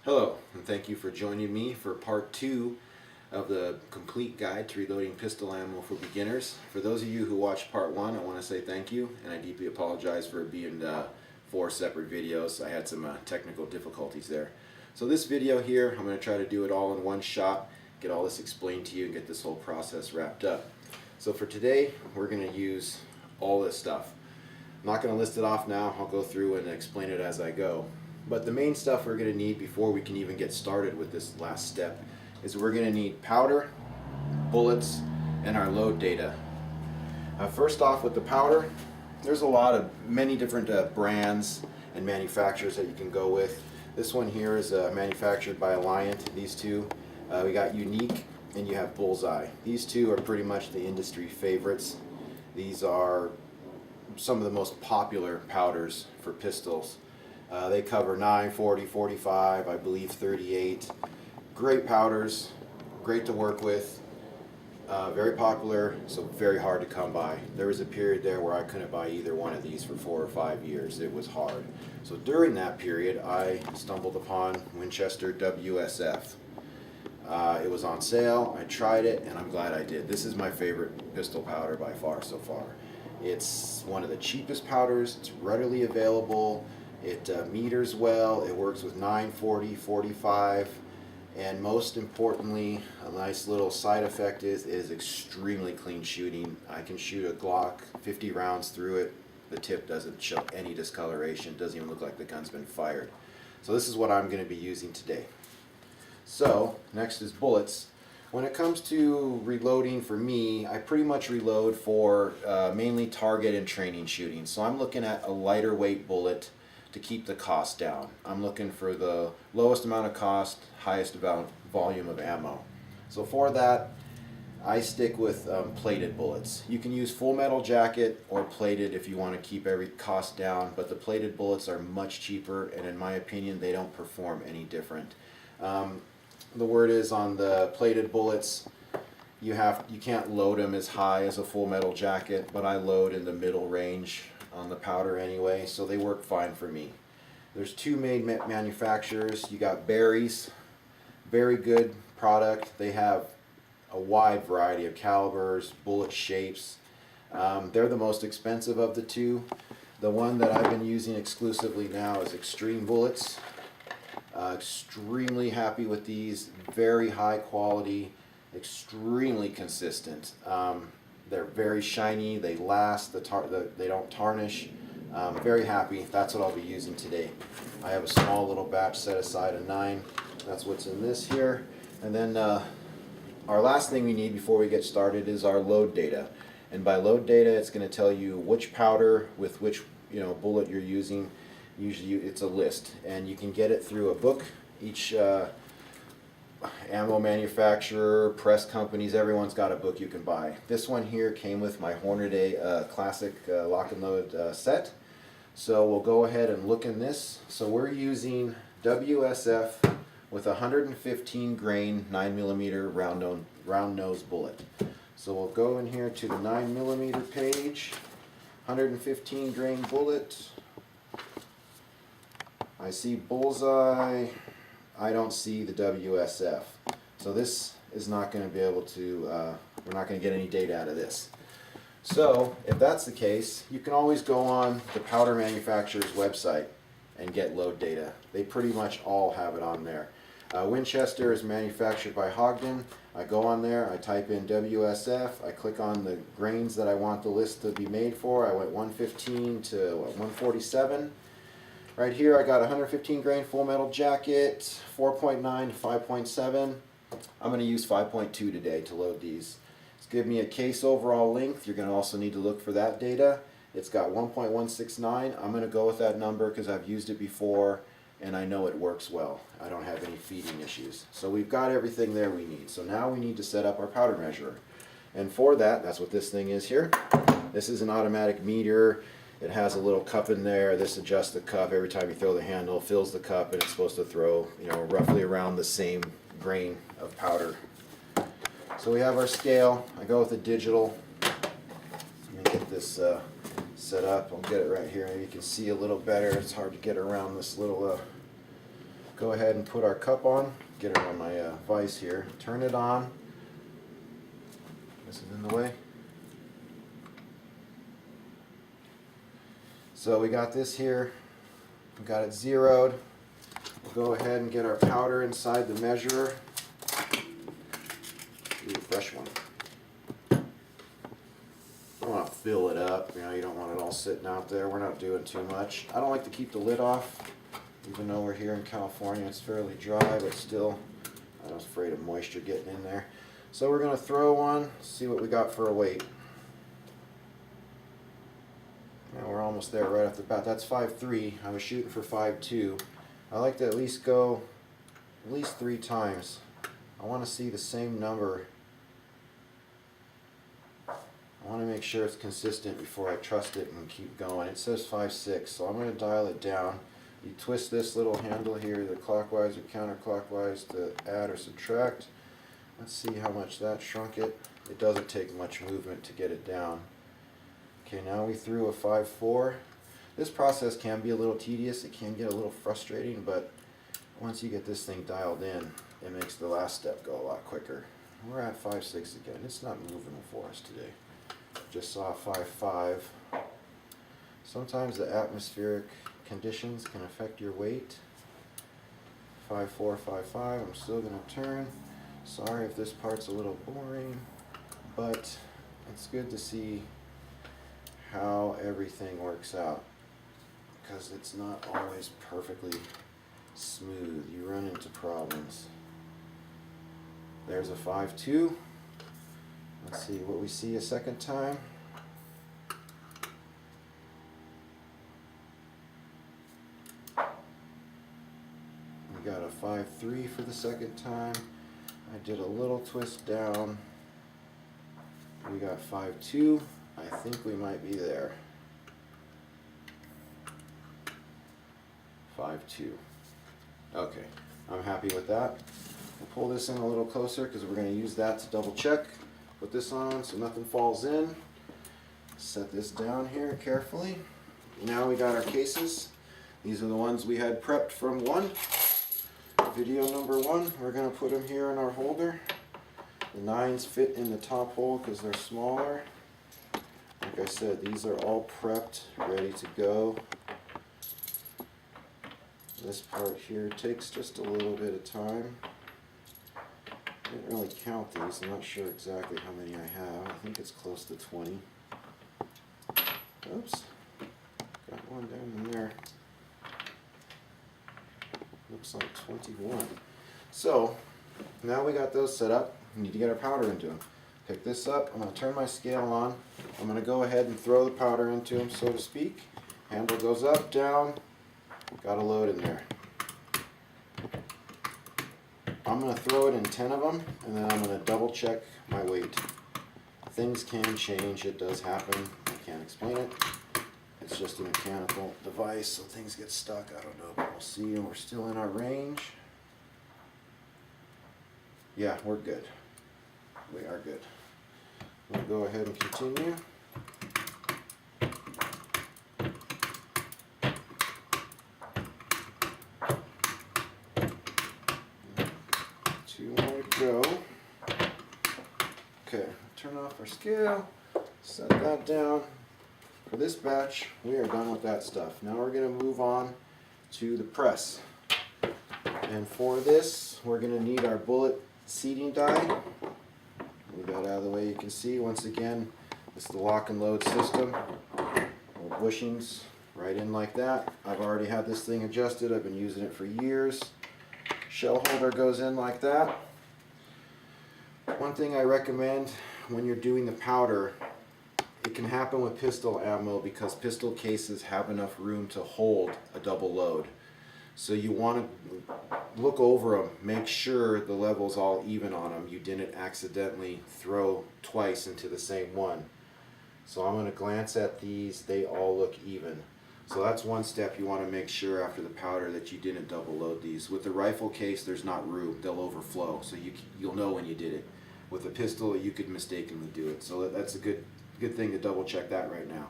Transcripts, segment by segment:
Hello, and thank you for joining me for part 2 of the complete guide to reloading pistol ammo for beginners. For those of you who watched part 1, I want to say thank you, and I deeply apologize for it being 4 separate videos. I had some technical difficulties there. So this video here, I'm going to try to do it all in one shot, get all this explained to you, and get this whole process wrapped up. So for today, we're going to use all this stuff. I'm not going to list it off now, I'll go through and explain it as I go. But the main stuff we're going to need before we can even get started with this last step is we're going to need powder, bullets, and our load data. First off with the powder, there's many different brands and manufacturers that you can go with. This one here is manufactured by Alliant. These two, we got Unique and you have Bullseye. These two are pretty much the industry favorites. These are some of the most popular powders for pistols. They cover 9, 40, 45, I believe 38. Great powders, great to work with, very popular, so very hard to come by. There was a period there where I couldn't buy either one of these for 4 or 5 years. It was hard. So during that period, I stumbled upon Winchester WSF. It was on sale, I tried it, and I'm glad I did. This is my favorite pistol powder by far so far. It's one of the cheapest powders, it's readily available. It meters well, it works with 9, 40, 45, and most importantly, a nice little side effect is extremely clean shooting. I can shoot a Glock 50 rounds through it. The tip doesn't show any discoloration, doesn't even look like the gun's been fired. So this is what I'm going to be using today. So, next is bullets. When it comes to reloading for me, I pretty much reload for mainly target and training shooting. So I'm looking at a lighter weight bullet to keep the cost down. I'm looking for the lowest amount of cost, highest volume of ammo. So for that, I stick with plated bullets. You can use full metal jacket or plated if you want to keep every cost down, but the plated bullets are much cheaper, and in my opinion, they don't perform any different. The word is on the plated bullets, you can't load them as high as a full metal jacket, but I load in the middle range on the powder anyway, so they work fine for me. There's two main manufacturers. You got Barry's, very good product. They have a wide variety of calibers, bullet shapes. They're the most expensive of the two. The one that I've been using exclusively now is Extreme Bullets. Extremely happy with these, very high quality, extremely consistent. They're very shiny, they last, they don't tarnish. Very happy, that's what I'll be using today. I have a small little batch set aside of 9, that's what's in this here. And then our last thing we need before we get started is our load data. And by load data, it's going to tell you which powder with which bullet you're using. Usually it's a list, and you can get it through a book. Each ammo manufacturer, press companies, everyone's got a book you can buy. This one here came with my Hornady Classic Lock and Load set. So we'll go ahead and look in this. So we're using WSF with a 115 grain 9mm round nose bullet. So we'll go in here to the 9mm page, 115 grain bullet. I see Bullseye, I don't see the WSF. So this is not going to be able to, we're not going to get any data out of this. So if that's the case, you can always go on the powder manufacturer's website and get load data. They pretty much all have it on there. Winchester is manufactured by Hogden. I go on there, I type in WSF, I click on the grains that I want the list to be made for. I went 115 to 147. Right here I got 115 grain full metal jacket, 4.9 to 5.7. I'm going to use 5.2 today to load these. It's give me a case overall length. You're going to also need to look for that data. It's got 1.169. I'm going to go with that number because I've used it before and I know it works well. I don't have any feeding issues. So we've got everything there we need. So now we need to set up our powder measurer. And for that, that's what this thing is here. This is an automatic meter. It has a little cup in there. This adjusts the cup every time you throw the handle, fills the cup, and it's supposed to throw, roughly around the same grain of powder. So we have our scale. I go with a digital. Let me get this set up. I'll get it right here. Maybe you can see a little better. It's hard to get around this little go ahead and put our cup on, get it on my vise here, turn it on. This is in the way. So we got this here, we got it zeroed. We'll go ahead and get our powder inside the measurer. Ooh, fresh one. I want to fill it up, you don't want it all sitting out there. We're not doing too much. I don't like to keep the lid off, even though we're here in California. It's fairly dry, but still, I was afraid of moisture getting in there. So we're going to throw one, see what we got for a weight. Now we're almost there right off the bat. That's 5.3. I was shooting for 5.2. I like to at least go at least 3 times. I want to see the same number. I want to make sure it's consistent before I trust it and keep going. It says 5.6, so I'm going to dial it down. You twist this little handle here, either clockwise or counterclockwise, to add or subtract. Let's see how much that shrunk it. It doesn't take much movement to get it down. Okay, now we threw a 5.4. This process can be a little tedious. It can get a little frustrating, but once you get this thing dialed in, it makes the last step go a lot quicker. We're at 5.6 again. It's not moving for us today. Just saw 5.5. Sometimes the atmospheric conditions can affect your weight. 5.4, 5.5. I'm still going to turn. Sorry if this part's a little boring, but it's good to see how everything works out, because it's not always perfectly smooth. You run into problems. There's a 5.2. Let's see what we see a second time. We got a 5.3 for the second time. I did a little twist down. We got 5.2. I think we might be there. 5.2. Okay, I'm happy with that. We'll pull this in a little closer because we're going to use that to double check. Put this on so nothing falls in. Set this down here carefully. Now we got our cases. These are the ones we had prepped from video number 1. We're going to put them here in our holder. The 9s fit in the top hole because they're smaller. Like I said, these are all prepped, ready to go. This part here takes just a little bit of time. I didn't really count these. I'm not sure exactly how many I have. I think it's close to 20. Oops. Got one down in there. Looks like 21. So, now we got those set up. We need to get our powder into them. Pick this up. I'm going to turn my scale on. I'm going to go ahead and throw the powder into them, so to speak. Handle goes up, down. Got a load in there. I'm going to throw it in 10 of them, and then I'm going to double check my weight. Things can change. It does happen. I can't explain it. It's just a mechanical device, so things get stuck. I don't know, but we'll see. And we're still in our range. Yeah, we're good. We are good. We'll go ahead and continue. Two more to go. Okay, turn off our scale, set that down. For this batch, we are done with that stuff. Now we're going to move on to the press. And for this, we're going to need our bullet seating die. Move that out of the way. You can see, once again, it's the lock and load system. Bushings right in like that. I've already had this thing adjusted. I've been using it for years. Shell holder goes in like that. One thing I recommend when you're doing the powder, it can happen with pistol ammo because pistol cases have enough room to hold a double load. So you want to look over them, make sure the level's all even on them. You didn't accidentally throw twice into the same one. So I'm going to glance at these. They all look even. So that's one step you want to make sure after the powder that you didn't double load these. With the rifle case, there's not room. They'll overflow. So you'll know when you did it. With a pistol, you could mistakenly do it. So that's a good thing to double check that right now.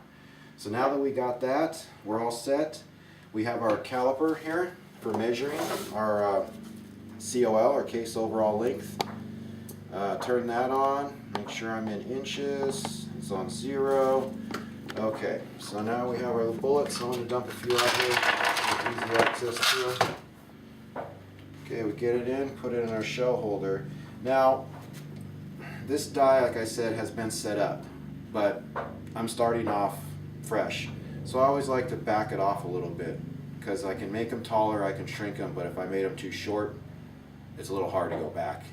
So now that we got that, we're all set. We have our caliper here. for measuring our COL, or case overall length. Turn that on, make sure I'm in inches, it's on 0. Okay, so now we have our bullets. I'm going to dump a few out here, with easy access to them. Okay, we get it in, put it in our shell holder. Now, this die, like I said, has been set up, but I'm starting off fresh. So I always like to back it off a little bit, because I can make them taller, I can shrink them, but if I made them too short, it's a little hard to go back.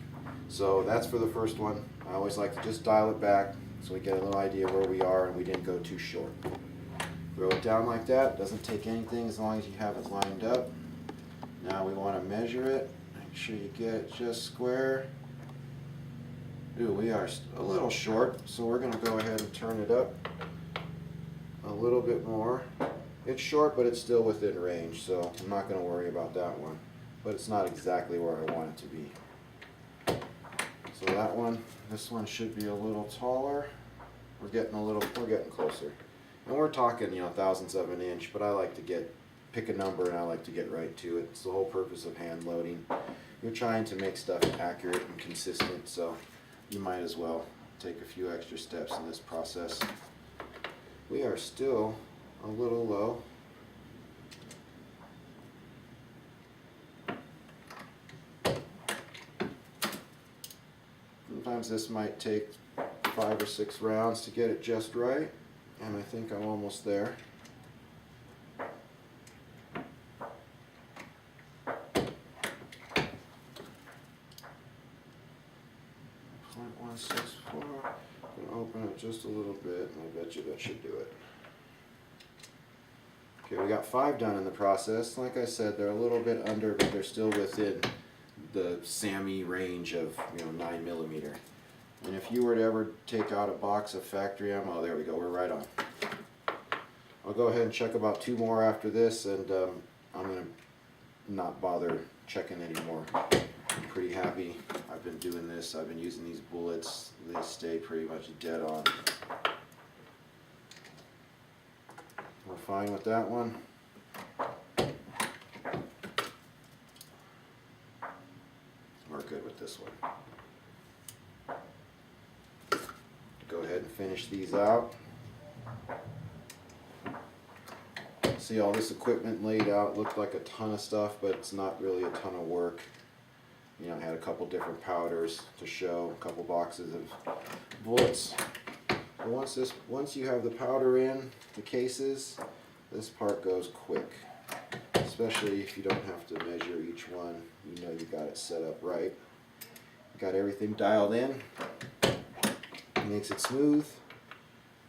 So that's for the first one. I always like to just dial it back so we get a little idea where we are and we didn't go too short. Throw it down like that. Doesn't take anything as long as you have it lined up. Now we want to measure it. Make sure you get it just square. Ooh, we are a little short, so we're going to go ahead and turn it up a little bit more. It's short, but it's still within range, so I'm not going to worry about that one. But it's not exactly where I want it to be. So that one, this one should be a little taller. We're getting closer. And we're talking, thousandths of an inch, but I like to pick a number and I like to get right to it. It's the whole purpose of hand loading. You're trying to make stuff accurate and consistent, so you might as well take a few extra steps in this process. We are still a little low. Sometimes this might take 5 or 6 rounds to get it just right, and I think I'm almost there. .164. I'm going to open it just a little bit, and I bet you that should do it. Okay, we got 5 done in the process. Like I said, they're a little bit under, but they're still within the SAMI range of 9mm. And if you were to ever take out a box of factory ammo, there we go, we're right on. I'll go ahead and check about 2 more after this, and I'm going to not bother checking anymore. I'm pretty happy. I've been doing this, I've been using these bullets, they stay pretty much dead on. We're fine with that one. We're good with this one. Go ahead and finish these out. See all this equipment laid out, looked like a ton of stuff, but it's not really a ton of work. I had a couple different powders to show, a couple boxes of bullets. But once you have the powder in the cases, this part goes quick. Especially if you don't have to measure each one, you know you got it set up right. Got everything dialed in. Makes it smooth.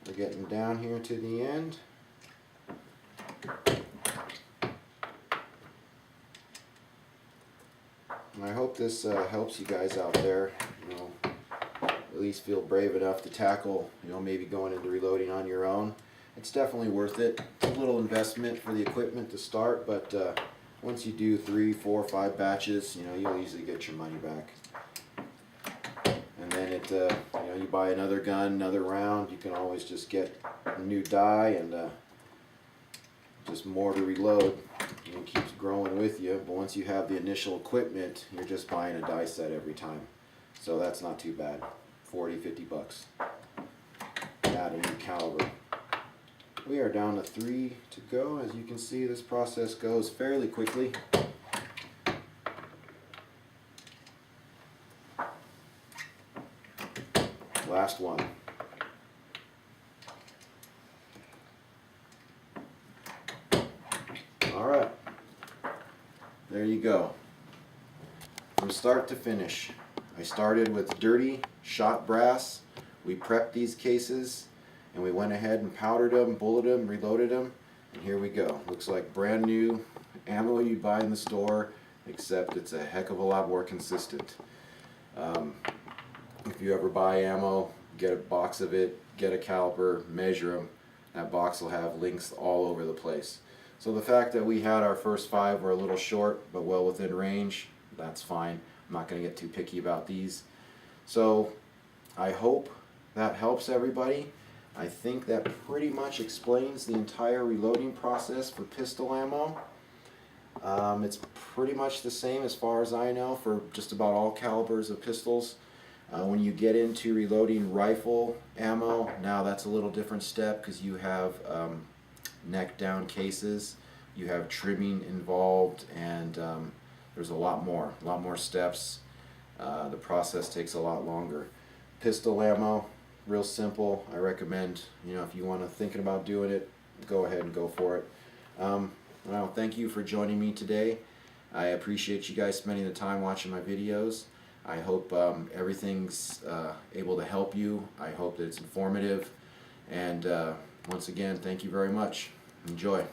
We're getting down here to the end. And I hope this helps you guys out there. At least feel brave enough to tackle, maybe going into reloading on your own. It's definitely worth it. It's a little investment for the equipment to start, but once you do 3, 4, 5 batches, you'll easily get your money back. And then you buy another gun, another round, you can always just get a new die and just more to reload. It keeps growing with you, but once you have the initial equipment, you're just buying a die set every time. So that's not too bad. 40, 50 bucks. Add a new caliber. We are down to 3 to go. As you can see, this process goes fairly quickly. Last one. Alright. There you go. From start to finish. I started with dirty shot brass. We prepped these cases and we went ahead and powdered them, bulleted them, reloaded them, and here we go. Looks like brand new ammo you buy in the store, except it's a heck of a lot more consistent. If you ever buy ammo, get a box of it, get a caliper, measure them. That box will have links all over the place. So the fact that we had our first 5 were a little short, but well within range, that's fine. I'm not going to get too picky about these. So I hope that helps everybody. I think that pretty much explains the entire reloading process for pistol ammo. It's pretty much the same as far as I know for just about all calibers of pistols. When you get into reloading rifle ammo, now that's a little different step because you have neck down cases, you have trimming involved, and there's a lot more steps. The process takes a lot longer. Pistol ammo, real simple. I recommend, if you want to thinking about doing it, go ahead and go for it. Well, thank you for joining me today. I appreciate you guys spending the time watching my videos. I hope everything's able to help you. I hope that it's informative. And once again, thank you very much. Enjoy.